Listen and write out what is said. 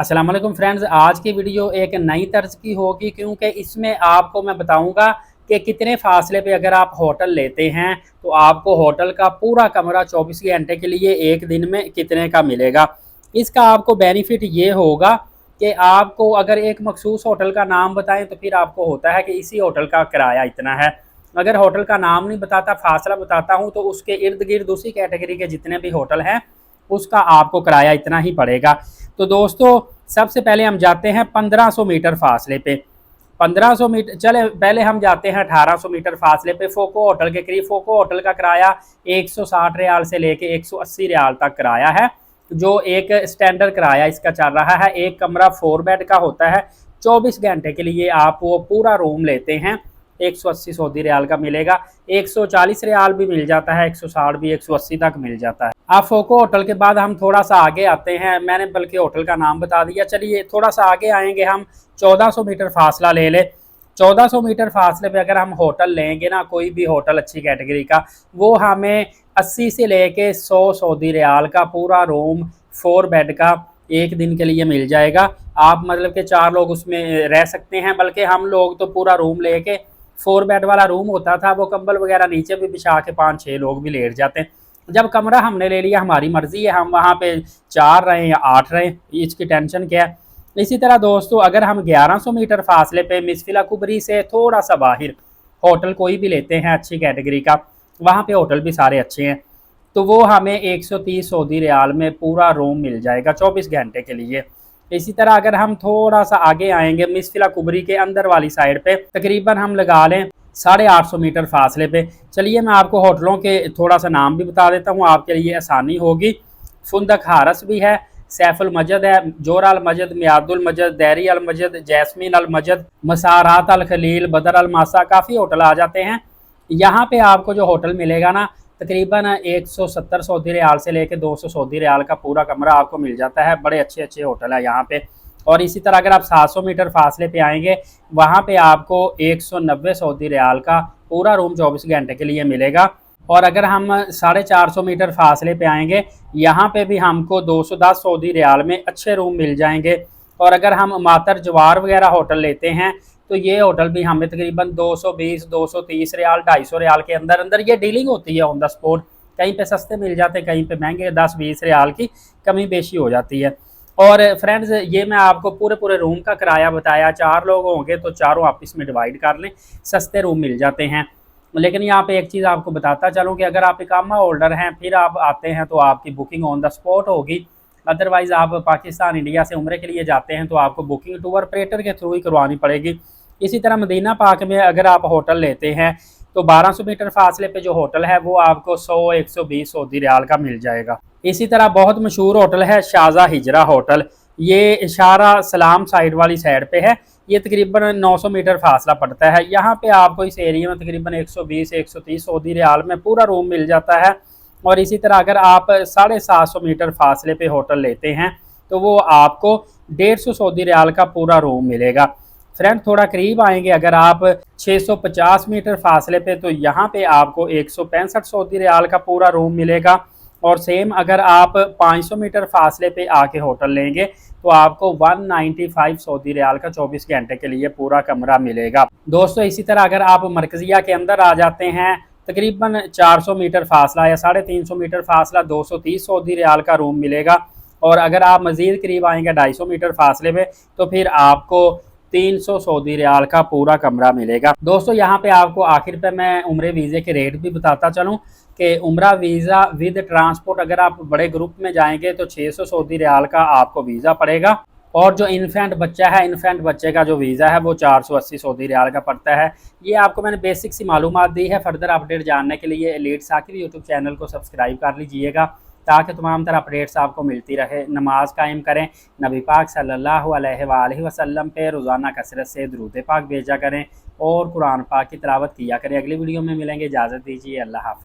अस्सलाम वालेकुम फ्रेंड्स, आज की वीडियो एक नई तर्ज की होगी क्योंकि इसमें आपको मैं बताऊंगा कि कितने फासले पे अगर आप होटल लेते हैं तो आपको होटल का पूरा कमरा 24 घंटे के लिए एक दिन में कितने का मिलेगा। इसका आपको बेनिफिट ये होगा कि आपको अगर एक मखसूस होटल का नाम बताएं तो फिर आपको होता है कि इसी होटल का किराया इतना है। अगर होटल का नाम नहीं बताता, फासला बताता हूँ, तो उसके इर्द गिर्द उसी कैटेगरी के जितने भी होटल हैं उसका आपको किराया इतना ही पड़ेगा। तो दोस्तों, सबसे पहले हम जाते हैं 1500 मीटर फासले पे। 1500 मीटर चले, पहले हम जाते हैं 1800 मीटर फासले पे फोको होटल के करीब। फोको होटल का किराया 160 रियाल से लेके 180 रियाल तक किराया है, जो एक स्टैंडर्ड किराया इसका चल रहा है। एक कमरा 4 बेड का होता है। 24 घंटे के लिए आप वो पूरा रूम लेते हैं, 180 सऊदी रियाल का मिलेगा। 140 रियाल भी मिल जाता है, 160 भी, 180 तक मिल जाता है। आप फोको होटल के बाद हम थोड़ा सा आगे आते हैं। मैंने बल्कि होटल का नाम बता दिया। चलिए थोड़ा सा आगे आएंगे, हम 1400 मीटर फासला ले ले। 1400 मीटर फासले पे अगर हम होटल लेंगे ना, कोई भी होटल अच्छी कैटेगरी का, वो हमें 80 से लेके 100 सऊदी रियाल का पूरा रूम 4 बेड का एक दिन के लिए मिल जाएगा। आप मतलब कि 4 लोग उसमें रह सकते हैं। बल्कि हम लोग तो पूरा रूम लेके, 4 बेड वाला रूम होता था, वो कंबल वगैरह नीचे भी बिछा के 5-6 लोग भी लेट जाते हैं। जब कमरा हमने ले लिया, हमारी मर्जी है, हम वहाँ पे 4 रहें या 8 रहें, इसकी टेंशन क्या है। इसी तरह दोस्तों, अगर हम 1100 मीटर फासले पे मिसफिला कुबरी से थोड़ा सा बाहर होटल कोई भी लेते हैं अच्छी कैटेगरी का, वहाँ पे होटल भी सारे अच्छे हैं, तो वो हमें 130 सऊदी रियाल में पूरा रूम मिल जाएगा 24 घंटे के लिए। इसी तरह अगर हम थोड़ा सा आगे आएंगे, मिसफिला कुबरी के अंदर वाली साइड पे, तकरीबन हम लगा लें 850 मीटर फासले पे। चलिए मैं आपको होटलों के थोड़ा सा नाम भी बता देता हूँ, आपके लिए आसानी होगी। फुंदक हारस भी है, सैफुल मजद है, जोर अल मजद, मियादुल मजद, दैरी अल मजद, जैस्मीन अल मजद, मसारात अल खलील, बदर अल मासा, काफ़ी होटल आ जाते हैं। यहाँ पे आपको जो होटल मिलेगा ना, तकरीबन 170 सऊदी रियाल से लेकर 200 सऊदी रियाल का पूरा कमरा आपको मिल जाता है। बड़े अच्छे अच्छे होटल है यहाँ पे। और इसी तरह अगर आप 700 मीटर फासले पे आएंगे, वहाँ पे आपको 190 सऊदी रियाल का पूरा रूम 24 घंटे के लिए मिलेगा। और अगर हम 450 मीटर फासले पे आएंगे, यहाँ पे भी हमको 210 सऊदी रियाल में अच्छे रूम मिल जाएंगे। और अगर हम मातर जवार वगैरह होटल लेते हैं तो ये होटल भी हमें तकरीबन 220, 230 रियाल, 250 रियाल के अंदर अंदर ये डीलिंग होती है ऑन द स्पॉट। कहीं पे सस्ते मिल जाते हैं, कहीं पे महंगे, 10-20 रियाल की कमी बेशी हो जाती है। और फ्रेंड्स, ये मैं आपको पूरे पूरे रूम का किराया बताया। 4 लोग होंगे तो चारों आप इसमें डिवाइड कर लें, सस्ते रूम मिल जाते हैं। लेकिन यहाँ पे एक चीज़ आपको बताता चलूँ कि अगर आप इकामा होल्डर हैं, फिर आप आते हैं तो आपकी बुकिंग ऑन द स्पॉट होगी। अदरवाइज़ आप पाकिस्तान, इंडिया से उम्रे के लिए जाते हैं तो आपको बुकिंग टूर ऑपरेटर के थ्रू ही करवानी पड़ेगी। इसी तरह मदीना पाक में अगर आप होटल लेते हैं तो 1200 मीटर फासले पे जो होटल है वो आपको 100-120 सऊदी रियाल का मिल जाएगा। इसी तरह बहुत मशहूर होटल है शाजा हिजरा होटल। ये इशारा सलाम साइड वाली साइड पे है। ये तकरीबन 900 मीटर फासला पड़ता है। यहाँ पे आपको इस एरिया में तकरीबन 120-130 सऊदी रियाल में पूरा रूम मिल जाता है। और इसी तरह अगर आप 750 मीटर फासले पे होटल लेते हैं तो वो आपको 150 सऊदी रियाल का पूरा रूम मिलेगा। फ्रेंड, थोड़ा करीब आएंगे, अगर आप 650 मीटर फासले पे, तो यहाँ पे आपको 165 सऊदी रियाल का पूरा रूम मिलेगा। और सेम अगर आप 500 मीटर फासले पे आके होटल लेंगे तो आपको 195 सऊदी रियाल का 24 घंटे के लिए पूरा कमरा मिलेगा। दोस्तों, इसी तरह अगर आप मरकजिया के अंदर आ जाते हैं, तकरीबन 400 मीटर फासला या 350 मीटर फासला, 230 सऊदी रियाल का रूम मिलेगा। और अगर आप मज़ीद करीब आएंगे 250 मीटर फासले में, तो फिर आपको 300 सऊदी रियाल का पूरा कमरा मिलेगा। दोस्तों, यहाँ पे आपको आखिर पे मैं उम्रे वीज़े के रेट भी बताता चलूँ कि उम्रा वीज़ा विद ट्रांसपोर्ट अगर आप बड़े ग्रुप में जाएंगे तो 600 सऊदी रियाल का आपको वीज़ा पड़ेगा। और जो इन्फेंट बच्चा है, इन्फेंट बच्चे का जो वीज़ा है वो 480 सऊदी रियाल का पड़ता है। ये आपको मैंने बेसिक सी मालूमात दी है। फर्दर अपडेट जानने के लिए एलीट साकिब यूट्यूब चैनल को सब्सक्राइब कर लीजिएगा ताकि तमाम तरह अपडेट्स आपको मिलती रहे। नमाज कायम करें, नबी पाक सल्लल्लाहु अलैहि वसल्लम पे रोज़ाना कसरत से दुरूद पाक भेजा करें और कुरान पाक की तिलावत किया करें। अगली वीडियो में मिलेंगे, इजाज़त दीजिए, अल्लाह हाफ़िज़।